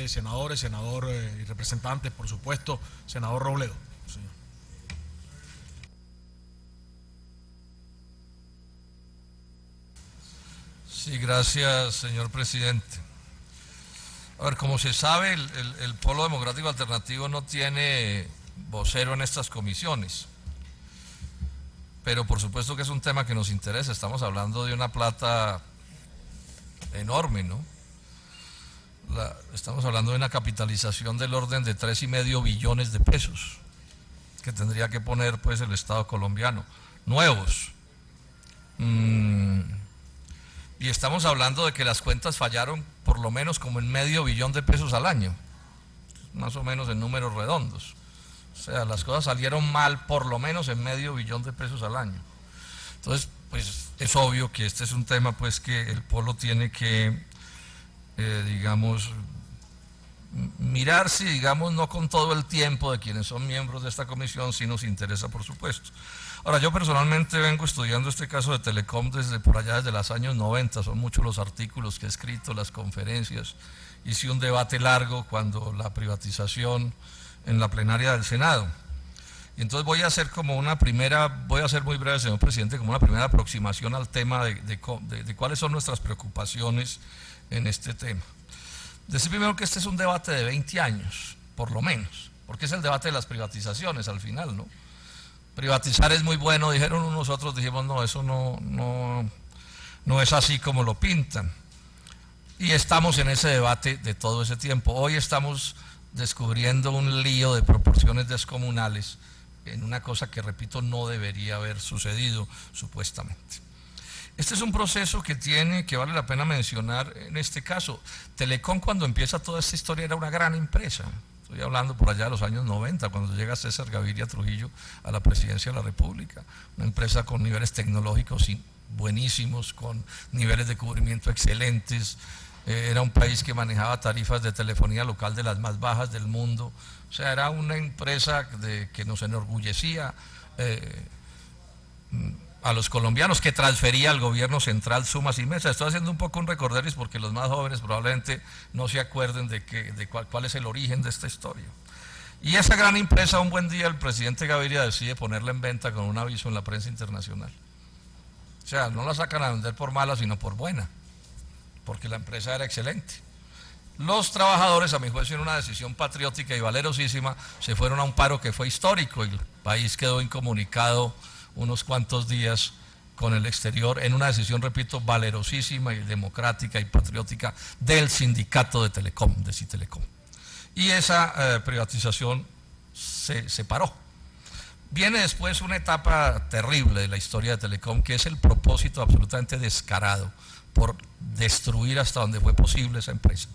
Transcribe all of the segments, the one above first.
Senadores, senador y representantes, por supuesto, senador Robledo. Señor. Sí, gracias, señor presidente. A ver, como se sabe, el Polo Democrático Alternativo no tiene vocero en estas comisiones, pero por supuesto que es un tema que nos interesa. Estamos hablando de una plata enorme, ¿no? Estamos hablando de una capitalización del orden de 3,5 billones de pesos que tendría que poner pues el Estado colombiano, nuevos. Y estamos hablando de que las cuentas fallaron por lo menos como en medio billón de pesos al año, más o menos en números redondos. O sea, las cosas salieron mal por lo menos en medio billón de pesos al año. Entonces, pues es obvio que este es un tema pues que el Polo tiene que digamos, mirar si, digamos, no con todo el tiempo de quienes son miembros de esta comisión, si nos interesa, por supuesto. Ahora, yo personalmente vengo estudiando este caso de Telecom desde por allá, desde los años 90, son muchos los artículos que he escrito, las conferencias, hice un debate largo cuando la privatización en la plenaria del Senado. Y entonces voy a hacer como una primera, voy a ser muy breve, señor presidente, como una primera aproximación al tema de cuáles son nuestras preocupaciones en este tema. Decir primero que este es un debate de 20 años, por lo menos, porque es el debate de las privatizaciones al final, ¿no? Privatizar es muy bueno, dijeron unos, otros dijimos, no, eso no es así como lo pintan. Y estamos en ese debate de todo ese tiempo. Hoy estamos descubriendo un lío de proporciones descomunales en una cosa que, repito, no debería haber sucedido, supuestamente. Este es un proceso que vale la pena mencionar en este caso. Telecom, cuando empieza toda esta historia, era una gran empresa. Estoy hablando por allá de los años 90, cuando llega César Gaviria Trujillo a la presidencia de la República. Una empresa con niveles tecnológicos buenísimos, con niveles de cubrimiento excelentes. Era un país que manejaba tarifas de telefonía local de las más bajas del mundo. O sea, era una empresa que nos enorgullecía a los colombianos, que transfería al gobierno central sumas inmensas. Estoy haciendo un poco un recorderis porque los más jóvenes probablemente no se acuerden de cuál es el origen de esta historia. Y esa gran empresa, un buen día el presidente Gaviria decide ponerla en venta con un aviso en la prensa internacional. O sea, no la sacan a vender por mala, sino por buena, porque la empresa era excelente. Los trabajadores, a mi juicio, en una decisión patriótica y valerosísima, se fueron a un paro que fue histórico y el país quedó incomunicado unos cuantos días con el exterior, en una decisión, repito, valerosísima y democrática y patriótica del sindicato de Telecom, de Citelecom. Y esa privatización se paró. Viene después una etapa terrible de la historia de Telecom, que es el propósito absolutamente descarado por destruir hasta donde fue posible esa empresa.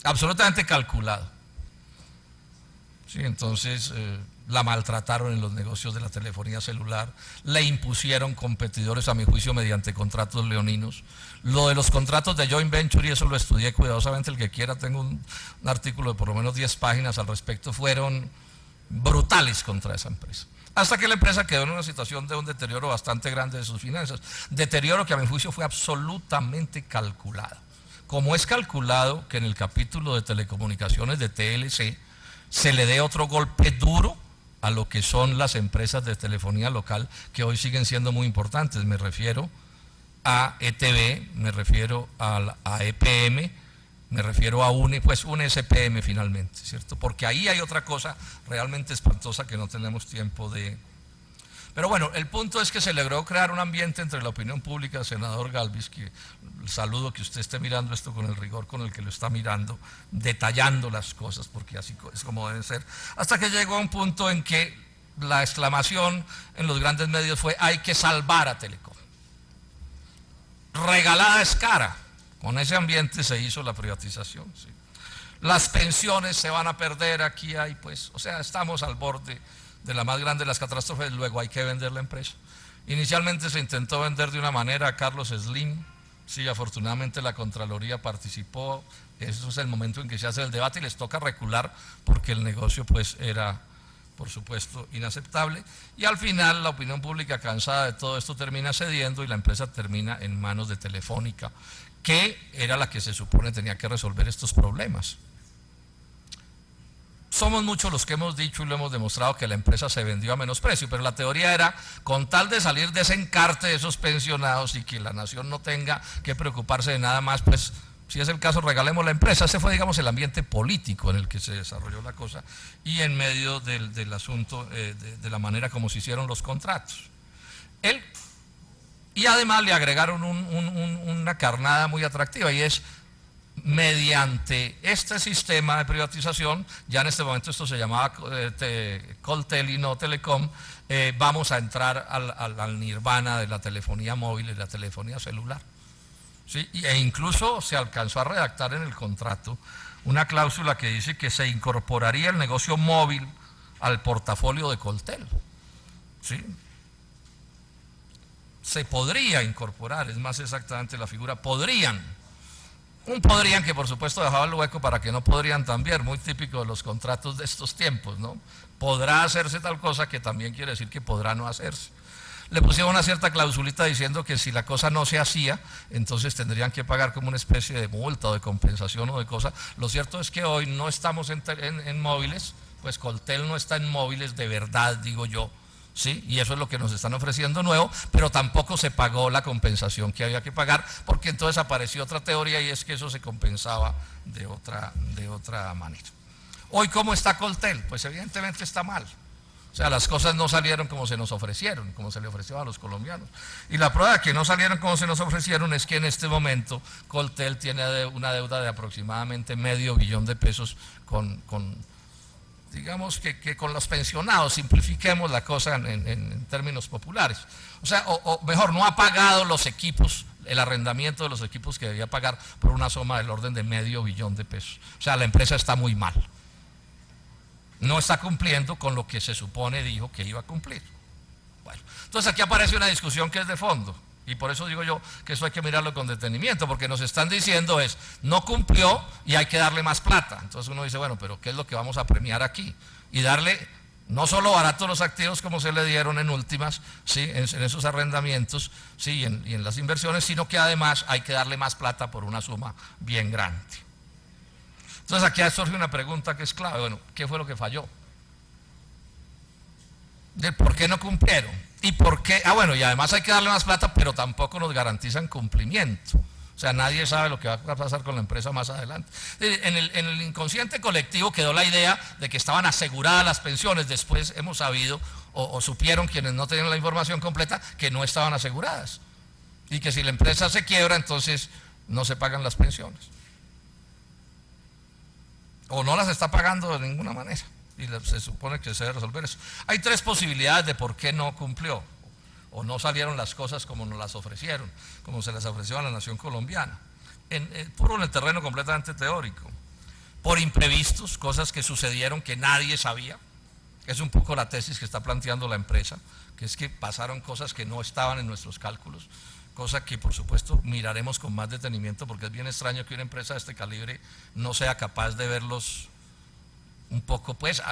Absolutamente calculado. Sí, entonces la maltrataron en los negocios de la telefonía celular, le impusieron competidores, a mi juicio, mediante contratos leoninos. Lo de los contratos de joint venture, y eso lo estudié cuidadosamente, el que quiera, tengo un artículo de por lo menos 10 páginas al respecto, fueron brutales contra esa empresa. Hasta que la empresa quedó en una situación de un deterioro bastante grande de sus finanzas, deterioro que a mi juicio fue absolutamente calculado. Como es calculado que en el capítulo de telecomunicaciones de TLC se le dé otro golpe duro a lo que son las empresas de telefonía local, que hoy siguen siendo muy importantes. Me refiero a ETV, me refiero a EPM, me refiero a un SPM finalmente, ¿cierto? Porque ahí hay otra cosa realmente espantosa que no tenemos tiempo de... Pero bueno, el punto es que se logró crear un ambiente entre la opinión pública, senador Galvis, que saludo que usted esté mirando esto con el rigor con el que lo está mirando, detallando las cosas, porque así es como deben ser, hasta que llegó a un punto en que la exclamación en los grandes medios fue: hay que salvar a Telecom. regalada es cara. Con ese ambiente se hizo la privatización. ¿Sí? Las pensiones se van a perder, aquí hay pues, o sea, estamos al borde de la más grande de las catástrofes, luego hay que vender la empresa. Inicialmente se intentó vender de una manera a Carlos Slim, sí, afortunadamente la Contraloría participó, eso es el momento en que se hace el debate y les toca recular porque el negocio pues era, por supuesto, inaceptable, y al final la opinión pública cansada de todo esto termina cediendo y la empresa termina en manos de Telefónica, que era la que se supone tenía que resolver estos problemas. Somos muchos los que hemos dicho y lo hemos demostrado que la empresa se vendió a menos precio, pero la teoría era, con tal de salir de ese encarte de esos pensionados y que la nación no tenga que preocuparse de nada más, pues si es el caso regalemos la empresa. Ese fue, digamos, el ambiente político en el que se desarrolló la cosa y en medio del asunto de la manera como se hicieron los contratos. Y además le agregaron una carnada muy atractiva, y es, mediante este sistema de privatización, ya en este momento esto se llamaba Coltel y no Telecom, vamos a entrar al nirvana de la telefonía móvil y la telefonía celular. ¿Sí? E incluso se alcanzó a redactar en el contrato una cláusula que dice que se incorporaría el negocio móvil al portafolio de Coltel. ¿Sí? Se podría incorporar, es más exactamente la figura, podrían. Un podrían que por supuesto dejaba el hueco para que no podrían también, muy típico de los contratos de estos tiempos, ¿no? Podrá hacerse tal cosa, que también quiere decir que podrá no hacerse. Le pusieron una cierta clausulita diciendo que si la cosa no se hacía, entonces tendrían que pagar como una especie de multa o de compensación o de cosa. Lo cierto es que hoy no estamos en móviles, pues Coltel no está en móviles de verdad, digo yo. ¿Sí? Y eso es lo que nos están ofreciendo nuevo, pero tampoco se pagó la compensación que había que pagar, porque entonces apareció otra teoría y es que eso se compensaba de otra manera. Hoy, ¿cómo está Coltel? Pues evidentemente está mal. O sea, las cosas no salieron como se nos ofrecieron, como se le ofreció a los colombianos. Y la prueba de que no salieron como se nos ofrecieron es que en este momento Coltel tiene una deuda de aproximadamente $500 millones digamos que con los pensionados, simplifiquemos la cosa en términos populares. O sea, o mejor, no ha pagado los equipos, el arrendamiento de los equipos que debía pagar por una suma del orden de $500 millones. O sea, la empresa está muy mal. No está cumpliendo con lo que se supone dijo que iba a cumplir. Bueno, entonces aquí aparece una discusión que es de fondo. Y por eso digo yo que eso hay que mirarlo con detenimiento, porque nos están diciendo es, no cumplió y hay que darle más plata. Entonces uno dice, bueno, pero ¿qué es lo que vamos a premiar aquí? Y darle no solo baratos los activos como se le dieron en últimas, ¿sí? en esos arrendamientos, ¿sí? y en las inversiones, sino que además hay que darle más plata por una suma bien grande. Entonces aquí surge una pregunta que es clave, bueno, ¿qué fue lo que falló? ¿De por qué no cumplieron? ¿Y por qué? Ah, bueno, y además hay que darle más plata, pero tampoco nos garantizan cumplimiento. O sea, nadie sabe lo que va a pasar con la empresa más adelante. En el inconsciente colectivo quedó la idea de que estaban aseguradas las pensiones. Después hemos sabido, o supieron quienes no tenían la información completa, que no estaban aseguradas. Y que si la empresa se quiebra, entonces no se pagan las pensiones. O no las está pagando de ninguna manera. Y se supone que se debe resolver eso. Hay tres posibilidades de por qué no cumplió o no salieron las cosas como nos las ofrecieron, como se las ofreció a la nación colombiana. Puro en el terreno completamente teórico. Por imprevistos, cosas que sucedieron que nadie sabía. Es un poco la tesis que está planteando la empresa, que es que pasaron cosas que no estaban en nuestros cálculos, cosa que por supuesto miraremos con más detenimiento, porque es bien extraño que una empresa de este calibre no sea capaz de verlos un poco, pues,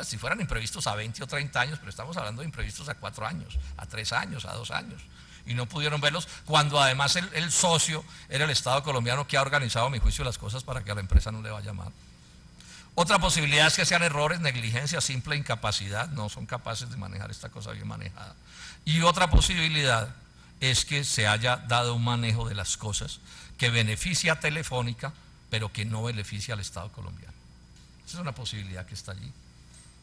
si fueran imprevistos a 20 o 30 años, pero estamos hablando de imprevistos a 4 años, a 3 años, a 2 años, y no pudieron verlos, cuando además el socio era el Estado colombiano, que ha organizado, a mi juicio, las cosas para que a la empresa no le vaya mal. Otra posibilidad es que sean errores, negligencia, simple incapacidad, no son capaces de manejar esta cosa bien manejada. Y otra posibilidad es que se haya dado un manejo de las cosas que beneficia a Telefónica, pero que no beneficia al Estado colombiano. Esa es una posibilidad que está allí.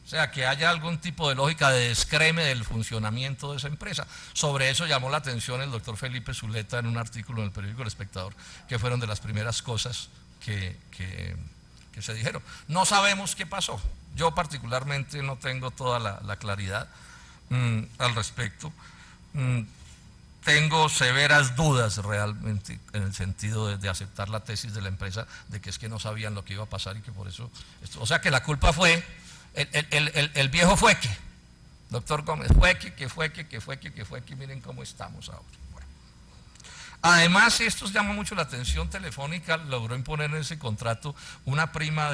O sea, que haya algún tipo de lógica de descreme del funcionamiento de esa empresa. Sobre eso llamó la atención el doctor Felipe Zuleta en un artículo en el periódico El Espectador, que fueron de las primeras cosas que se dijeron. No sabemos qué pasó. Yo particularmente no tengo toda la claridad al respecto. tengo severas dudas realmente en el sentido de aceptar la tesis de la empresa de que es que no sabían lo que iba a pasar y que por eso, o sea que la culpa fue el viejo fueque, doctor Gómez, fueque, miren cómo estamos ahora. Bueno. Además, esto llama mucho la atención, Telefónica logró imponer en ese contrato una prima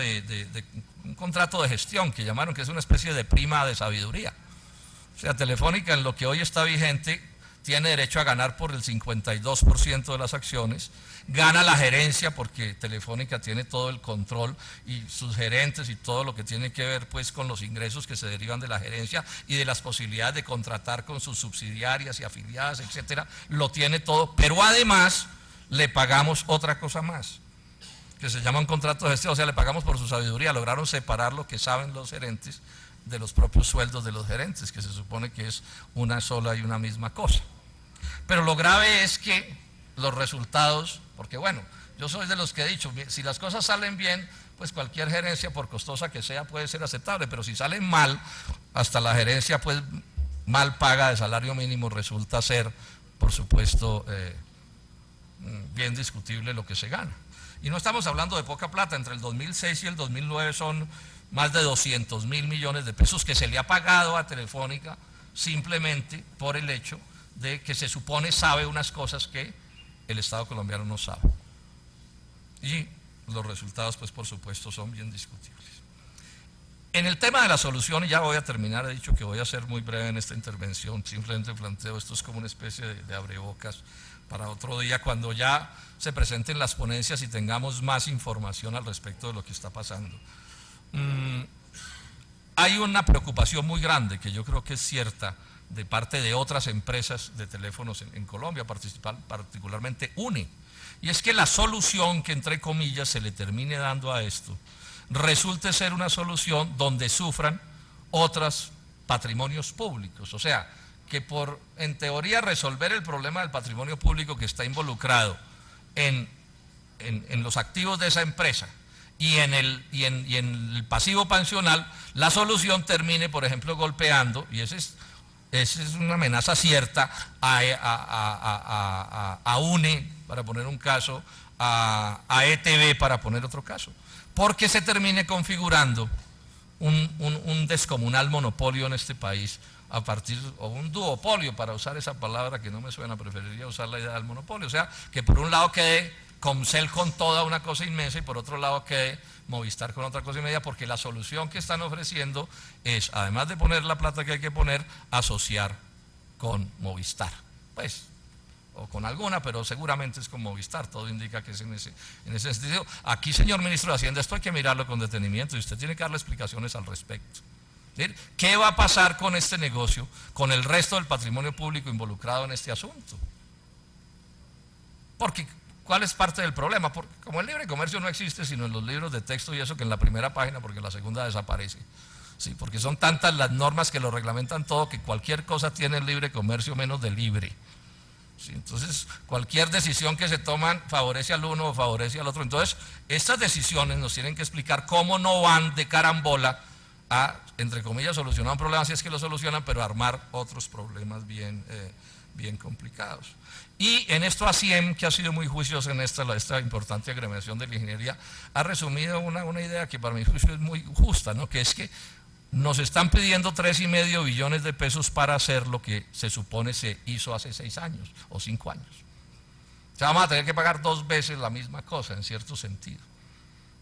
un contrato de gestión que llamaron, que es una especie de prima de sabiduría. O sea, Telefónica en lo que hoy está vigente tiene derecho a ganar por el 52% de las acciones, gana la gerencia porque Telefónica tiene todo el control y sus gerentes y todo lo que tiene que ver pues con los ingresos que se derivan de la gerencia y de las posibilidades de contratar con sus subsidiarias y afiliadas, etcétera, lo tiene todo, pero además le pagamos otra cosa más, que se llama un contrato de gestión, o sea, le pagamos por su sabiduría, lograron separar lo que saben los gerentes de los propios sueldos de los gerentes, que se supone que es una sola y una misma cosa. Pero lo grave es que los resultados, porque bueno, yo soy de los que he dicho, si las cosas salen bien, pues cualquier gerencia, por costosa que sea, puede ser aceptable, pero si salen mal, hasta la gerencia pues mal paga de salario mínimo resulta ser, por supuesto, bien discutible lo que se gana. Y no estamos hablando de poca plata, entre el 2006 y el 2009 son más de 200.000 millones de pesos que se le ha pagado a Telefónica simplemente por el hecho de que se supone sabe unas cosas que el Estado colombiano no sabe. Y los resultados, pues por supuesto, son bien discutibles. En el tema de la solución, y ya voy a terminar, he dicho que voy a ser muy breve en esta intervención, simplemente planteo, esto es como una especie de abrebocas para otro día, cuando ya se presenten las ponencias y tengamos más información al respecto de lo que está pasando. Hay una preocupación muy grande, que yo creo que es cierta, de parte de otras empresas de teléfonos en Colombia, particularmente UNE, y es que la solución que entre comillas se le termine dando a esto resulte ser una solución donde sufran otros patrimonios públicos, o sea, que por, en teoría, resolver el problema del patrimonio público que está involucrado en los activos de esa empresa y en el pasivo pensional, la solución termine, por ejemplo, golpeando, y esa es una amenaza cierta, a UNE, para poner un caso, a ETB, para poner otro caso, porque se termine configurando un descomunal monopolio en este país, a partir, o un duopolio, para usar esa palabra que no me suena, preferiría usar la idea del monopolio, o sea, que por un lado quede Comcel con toda una cosa inmensa y por otro lado quede Movistar con otra cosa inmensa, porque la solución que están ofreciendo es, además de poner la plata que hay que poner, asociar con Movistar, pues, o con alguna, pero seguramente es con Movistar, todo indica que es en ese sentido. Aquí, señor ministro de Hacienda, esto hay que mirarlo con detenimiento y usted tiene que darle explicaciones al respecto. ¿Qué va a pasar con este negocio, con el resto del patrimonio público involucrado en este asunto? Porque, ¿cuál es parte del problema? Porque como el libre comercio no existe sino en los libros de texto y eso que en la primera página, porque la segunda desaparece. Sí, porque son tantas las normas que lo reglamentan todo que cualquier cosa tiene el libre comercio menos de libre. Sí, entonces, cualquier decisión que se toman favorece al uno o favorece al otro. Entonces, estas decisiones nos tienen que explicar cómo no van de carambola a, entre comillas, solucionar un problema, si es que lo solucionan, pero armar otros problemas bien complicados. Y en esto ASIEM, que ha sido muy juicioso en esta importante agremiación de la ingeniería, ha resumido una idea que para mi juicio es muy justa, ¿no? Que es que nos están pidiendo 3,5 billones de pesos para hacer lo que se supone se hizo hace 6 años o 5 años. O sea, vamos a tener que pagar 2 veces la misma cosa, en cierto sentido.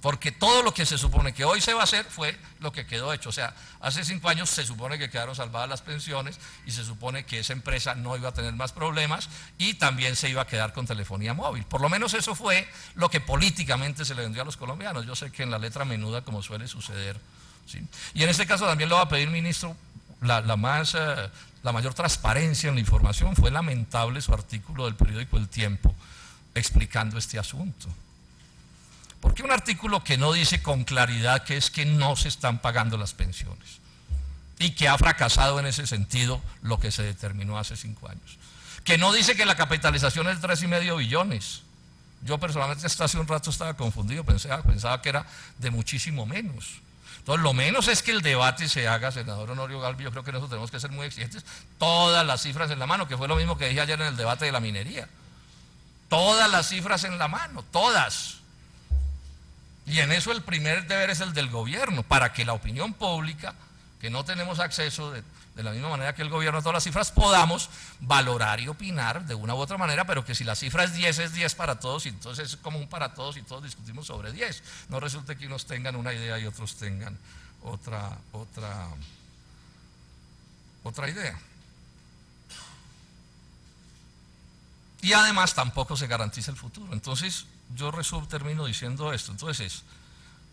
Porque todo lo que se supone que hoy se va a hacer fue lo que quedó hecho. O sea, hace 5 años se supone que quedaron salvadas las pensiones y se supone que esa empresa no iba a tener más problemas y también se iba a quedar con telefonía móvil. Por lo menos eso fue lo que políticamente se le vendió a los colombianos. Yo sé que en la letra menuda, como suele suceder, ¿sí? Y en este caso también le va a pedir, ministro, la mayor transparencia en la información. Fue lamentable su artículo del periódico El Tiempo explicando este asunto. Porque un artículo que no dice con claridad que es que no se están pagando las pensiones y que ha fracasado en ese sentido lo que se determinó hace 5 años. Que no dice que la capitalización es de 3,5 billones. Yo personalmente hasta hace un rato estaba confundido, pensaba que era de muchísimo menos. Entonces, lo menos es que el debate se haga, senador Honorio Galvi, yo creo que nosotros tenemos que ser muy exigentes, todas las cifras en la mano, que fue lo mismo que dije ayer en el debate de la minería. Todas las cifras en la mano, todas. Y en eso el primer deber es el del gobierno, para que la opinión pública, que no tenemos acceso de la misma manera que el gobierno a todas las cifras, podamos valorar y opinar de una u otra manera, pero que si la cifra es 10 para todos, y entonces es común para todos y todos discutimos sobre 10. No resulte que unos tengan una idea y otros tengan otra idea. Y además tampoco se garantiza el futuro. Entonces yo termino diciendo esto. Entonces es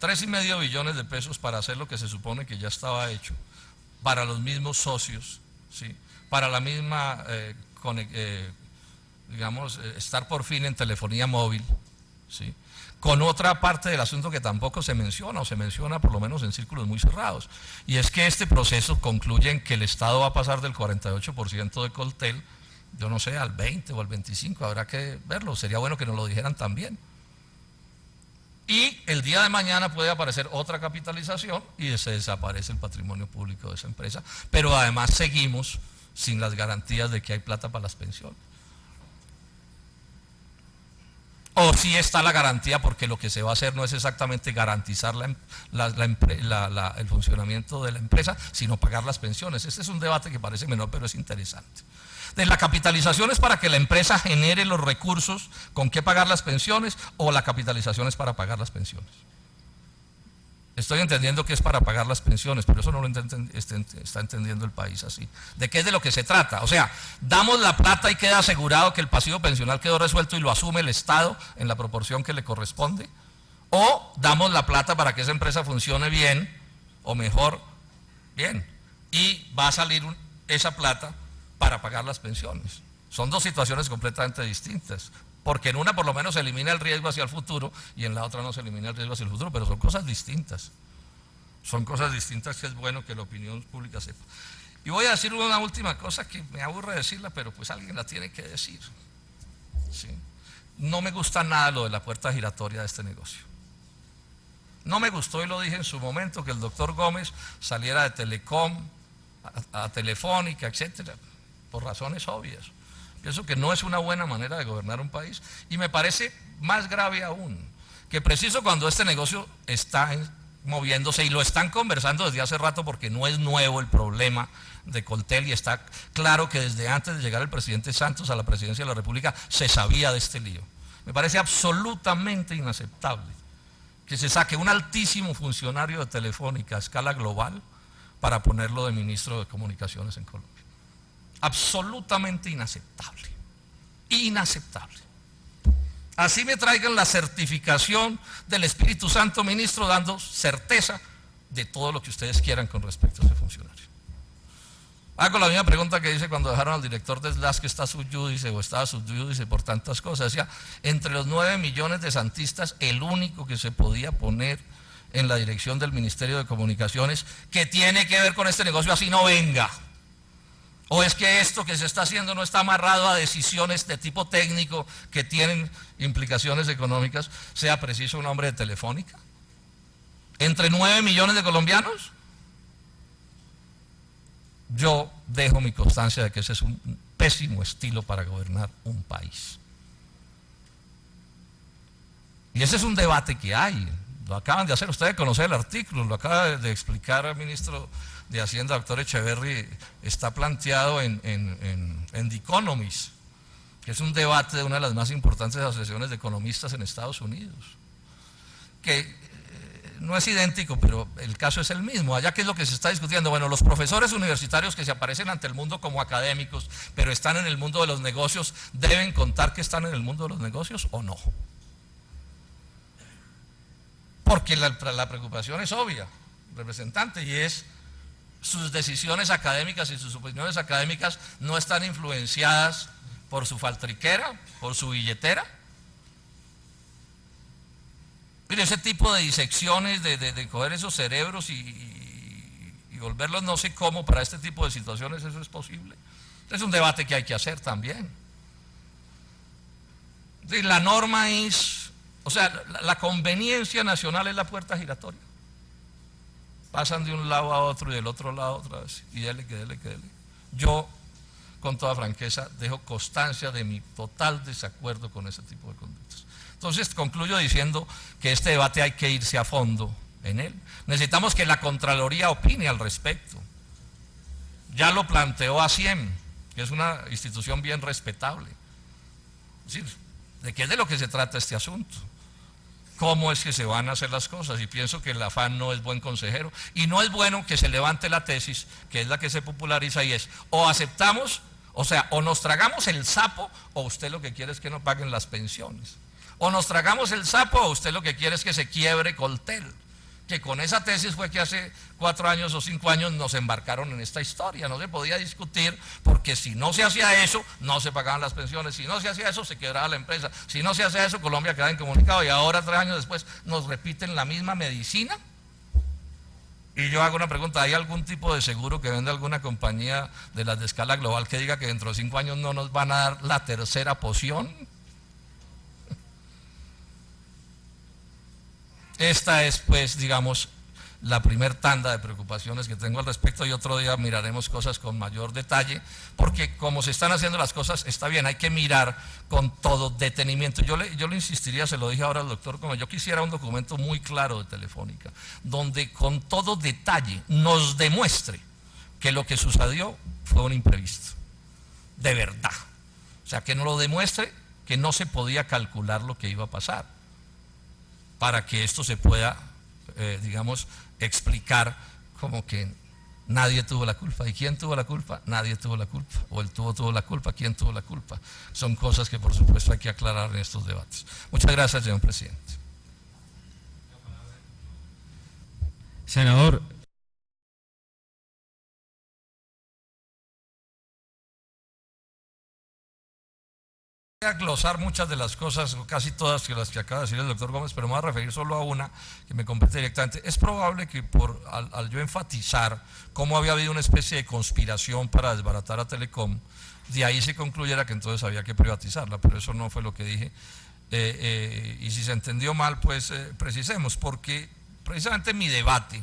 3,5 billones de pesos para hacer lo que se supone que ya estaba hecho, para los mismos socios, ¿sí? Para la misma, digamos, estar por fin en telefonía móvil, ¿sí? Con otra parte del asunto que tampoco se menciona, o se menciona por lo menos en círculos muy cerrados, y es que este proceso concluye en que el Estado va a pasar del 48% de Coltel, yo no sé, al 20 o al 25, habrá que verlo, sería bueno que nos lo dijeran también. Y el día de mañana puede aparecer otra capitalización y se desaparece el patrimonio público de esa empresa, pero además seguimos sin las garantías de que hay plata para las pensiones. O sí está la garantía, porque lo que se va a hacer no es exactamente garantizar el funcionamiento de la empresa, sino pagar las pensiones. Este es un debate que parece menor, pero es interesante. De la capitalización es para que la empresa genere los recursos con qué pagar las pensiones, o la capitalización es para pagar las pensiones. Estoy entendiendo que es para pagar las pensiones, pero eso no lo está entendiendo el país así. ¿De qué es de lo que se trata? O sea, damos la plata y queda asegurado que el pasivo pensional quedó resuelto y lo asume el Estado en la proporción que le corresponde, o damos la plata para que esa empresa funcione bien, o mejor, bien, y va a salir esa plata para pagar las pensiones. Son dos situaciones completamente distintas, porque en una por lo menos se elimina el riesgo hacia el futuro y en la otra no se elimina el riesgo hacia el futuro, pero son cosas distintas. Son cosas distintas que es bueno que la opinión pública sepa. Y voy a decir una última cosa que me aburre decirla, pero pues alguien la tiene que decir. ¿Sí? No me gusta nada lo de la puerta giratoria de este negocio. No me gustó, y lo dije en su momento, que el doctor Gómez saliera de Telecom a Telefónica, etcétera, por razones obvias. Pienso que no es una buena manera de gobernar un país, y me parece más grave aún, que preciso cuando este negocio está moviéndose, y lo están conversando desde hace rato, porque no es nuevo el problema de Coltel, y está claro que desde antes de llegar el presidente Santos a la presidencia de la República se sabía de este lío. Me parece absolutamente inaceptable que se saque un altísimo funcionario de Telefónica a escala global para ponerlo de ministro de Comunicaciones en Colombia. Absolutamente inaceptable, inaceptable. Así me traigan la certificación del Espíritu Santo, ministro, dando certeza de todo lo que ustedes quieran con respecto a ese funcionario. Hago la misma pregunta que dice cuando dejaron al director de SLAS, que está subyúdice o estaba subyúdice por tantas cosas. Decía, entre los 9 millones de santistas, el único que se podía poner en la dirección del Ministerio de Comunicaciones, que tiene que ver con este negocio, así no venga. ¿O es que esto que se está haciendo no está amarrado a decisiones de tipo técnico que tienen implicaciones económicas, sea preciso un hombre de Telefónica? ¿Entre 9 millones de colombianos? Yo dejo mi constancia de que ese es un pésimo estilo para gobernar un país. Y ese es un debate que hay, lo acaban de hacer, ustedes conocen el artículo, lo acaba de explicar el ministro de Hacienda, doctor Echeverry, está planteado en The Economist, que es un debate de una de las más importantes asociaciones de economistas en Estados Unidos, que no es idéntico, pero el caso es el mismo. Allá, ¿qué es lo que se está discutiendo? Bueno, los profesores universitarios que se aparecen ante el mundo como académicos, pero están en el mundo de los negocios, ¿deben contar que están en el mundo de los negocios o no? Porque la preocupación es obvia, representante, y es: sus decisiones académicas y sus opiniones académicas no están influenciadas por su faltriquera, por su billetera. Mire, ese tipo de disecciones, de coger esos cerebros y volverlos no sé cómo para este tipo de situaciones, ¿eso es posible? Es un debate que hay que hacer también. La norma es, o sea, la conveniencia nacional es la puerta giratoria. pasan de un lado a otro y del otro lado otra vez, y dele, que dele, que dele. Yo, con toda franqueza, dejo constancia de mi total desacuerdo con ese tipo de conductas. Entonces, concluyo diciendo que este debate hay que irse a fondo en él. Necesitamos que la Contraloría opine al respecto. Ya lo planteó ASIEM, que es una institución bien respetable. Es decir, ¿de qué es de lo que se trata este asunto? ¿Cómo es que se van a hacer las cosas? Y pienso que el afán no es buen consejero. Y no es bueno que se levante la tesis, que es la que se populariza, y es, o aceptamos, o sea, o nos tragamos el sapo, o usted lo que quiere es que no paguen las pensiones. O nos tragamos el sapo, o usted lo que quiere es que se quiebre Coltel. Que con esa tesis fue que hace 4 años o 5 años nos embarcaron en esta historia. No se podía discutir, porque si no se hacía eso, no se pagaban las pensiones. Si no se hacía eso, se quebraba la empresa. Si no se hacía eso, Colombia quedaba incomunicado. Y ahora, 3 años después, nos repiten la misma medicina. Y yo hago una pregunta: ¿hay algún tipo de seguro que vende alguna compañía de las de escala global que diga que dentro de 5 años no nos van a dar la tercera poción? Esta es, pues, digamos, la primer tanda de preocupaciones que tengo al respecto, y otro día miraremos cosas con mayor detalle, porque como se están haciendo las cosas, está bien, hay que mirar con todo detenimiento. Yo le insistiría, se lo dije ahora al doctor Gómez, yo quisiera un documento muy claro de Telefónica, donde con todo detalle nos demuestre que lo que sucedió fue un imprevisto, de verdad. O sea, que nos lo demuestre que no se podía calcular lo que iba a pasar, para que esto se pueda, digamos, explicar como que nadie tuvo la culpa. ¿Y quién tuvo la culpa? Nadie tuvo la culpa. O el tuvo la culpa. ¿Quién tuvo la culpa? Son cosas que, por supuesto, hay que aclarar en estos debates. Muchas gracias, señor presidente. Senador. Voy a glosar muchas de las cosas, casi todas las que acaba de decir el doctor Gómez, pero me voy a referir solo a una que me compete directamente. Es probable que al yo enfatizar cómo había habido una especie de conspiración para desbaratar a Telecom, de ahí se concluyera que entonces había que privatizarla, pero eso no fue lo que dije. Y si se entendió mal, pues precisemos, porque precisamente mi debate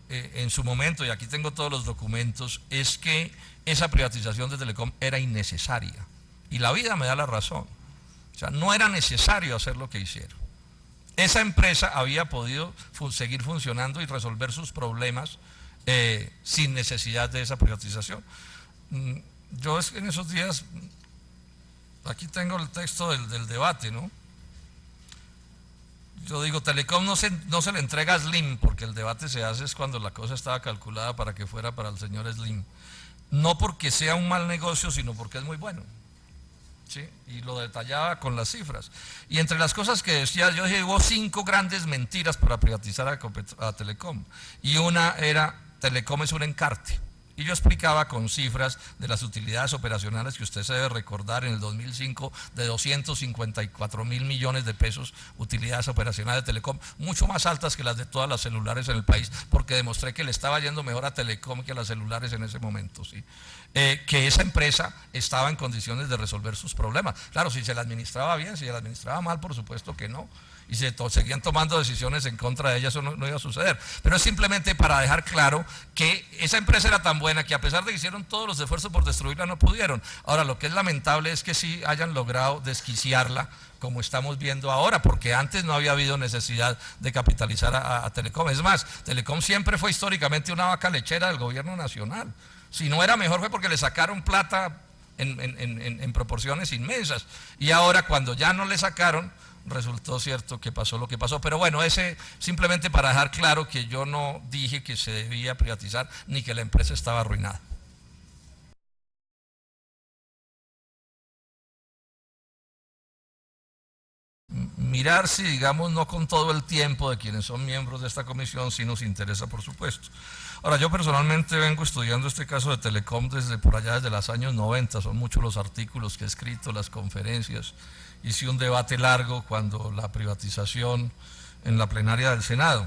en su momento, y aquí tengo todos los documentos, es que esa privatización de Telecom era innecesaria. Y la vida me da la razón. O sea, no era necesario hacer lo que hicieron. Esa empresa había podido seguir funcionando y resolver sus problemas sin necesidad de esa privatización. Yo en esos días, aquí tengo el texto del debate, ¿no? Yo digo, Telecom no se le entrega a Slim, porque el debate se hace es cuando la cosa estaba calculada para que fuera para el señor Slim. No porque sea un mal negocio, sino porque es muy bueno. ¿Sí? Y lo detallaba con las cifras. Y entre las cosas que decía, yo dije, hubo 5 grandes mentiras para privatizar a Telecom. Y una era, Telecom es un encarte. Y yo explicaba con cifras de las utilidades operacionales que usted se debe recordar en el 2005, de 254.000 millones de pesos, utilidades operacionales de Telecom, mucho más altas que las de todas las celulares en el país, porque demostré que le estaba yendo mejor a Telecom que a las celulares en ese momento, ¿sí? Que esa empresa estaba en condiciones de resolver sus problemas. Claro, si se la administraba bien, si se la administraba mal, por supuesto que no. Y se seguían tomando decisiones en contra de ella, eso no iba a suceder. Pero es simplemente para dejar claro que esa empresa era tan buena que a pesar de que hicieron todos los esfuerzos por destruirla, no pudieron. Ahora, lo que es lamentable es que sí hayan logrado desquiciarla, como estamos viendo ahora, porque antes no había habido necesidad de capitalizar a Telecom. Es más, Telecom siempre fue históricamente una vaca lechera del gobierno nacional. Si no era mejor fue porque le sacaron plata en proporciones inmensas. Y ahora, cuando ya no le sacaron, resultó cierto que pasó lo que pasó. Pero bueno, ese simplemente para dejar claro que yo no dije que se debía privatizar ni que la empresa estaba arruinada. Mirar si, digamos, no con todo el tiempo de quienes son miembros de esta comisión, sí nos interesa, por supuesto. Ahora, yo personalmente vengo estudiando este caso de Telecom desde por allá, desde los años 90, son muchos los artículos que he escrito, las conferencias. Hice un debate largo cuando la privatización en la plenaria del Senado.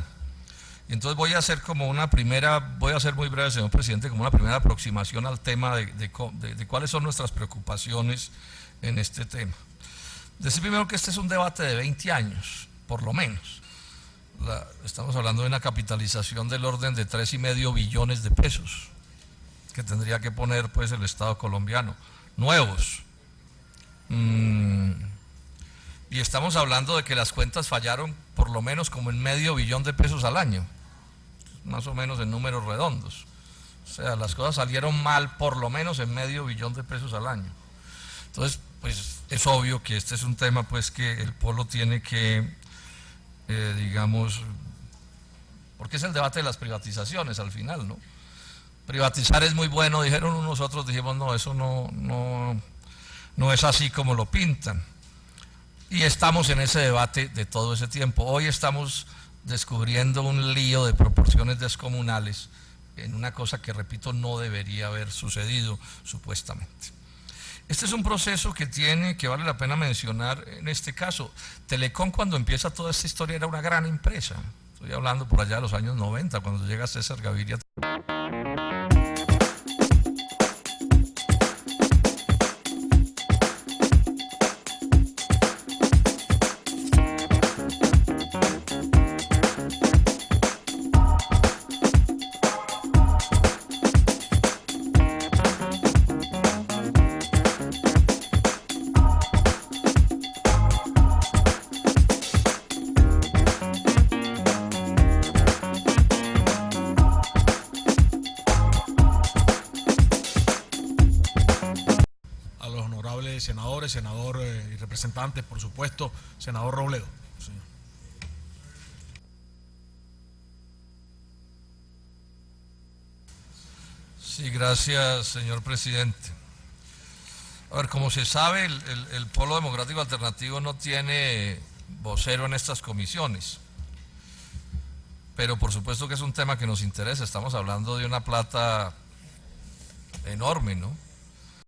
Y entonces voy a hacer como una primera, voy a ser muy breve, señor presidente, como una primera aproximación al tema de cuáles son nuestras preocupaciones en este tema. Decir primero que este es un debate de 20 años, por lo menos. Estamos hablando de una capitalización del orden de 3,5 billones de pesos que tendría que poner pues el Estado colombiano, nuevos. Y estamos hablando de que las cuentas fallaron por lo menos como en medio billón de pesos al año, más o menos en números redondos. O sea, las cosas salieron mal por lo menos en medio billón de pesos al año. Entonces, pues es obvio que este es un tema pues que el Polo tiene que, digamos, porque es el debate de las privatizaciones al final, ¿no? Privatizar es muy bueno, dijeron unos, otros dijimos, no, eso no es así como lo pintan. Y estamos en ese debate de todo ese tiempo. Hoy estamos descubriendo un lío de proporciones descomunales en una cosa que, repito, no debería haber sucedido supuestamente. Este es un proceso que vale la pena mencionar en este caso. Telecom, cuando empieza toda esta historia, era una gran empresa. Estoy hablando por allá de los años 90, cuando llega César Gaviria. Senadores, senador y representantes, por supuesto, senador Robledo. Sí. Sí, gracias, señor presidente. A ver, como se sabe, el Polo Democrático Alternativo no tiene vocero en estas comisiones, pero por supuesto que es un tema que nos interesa. Estamos hablando de una plata enorme, ¿no?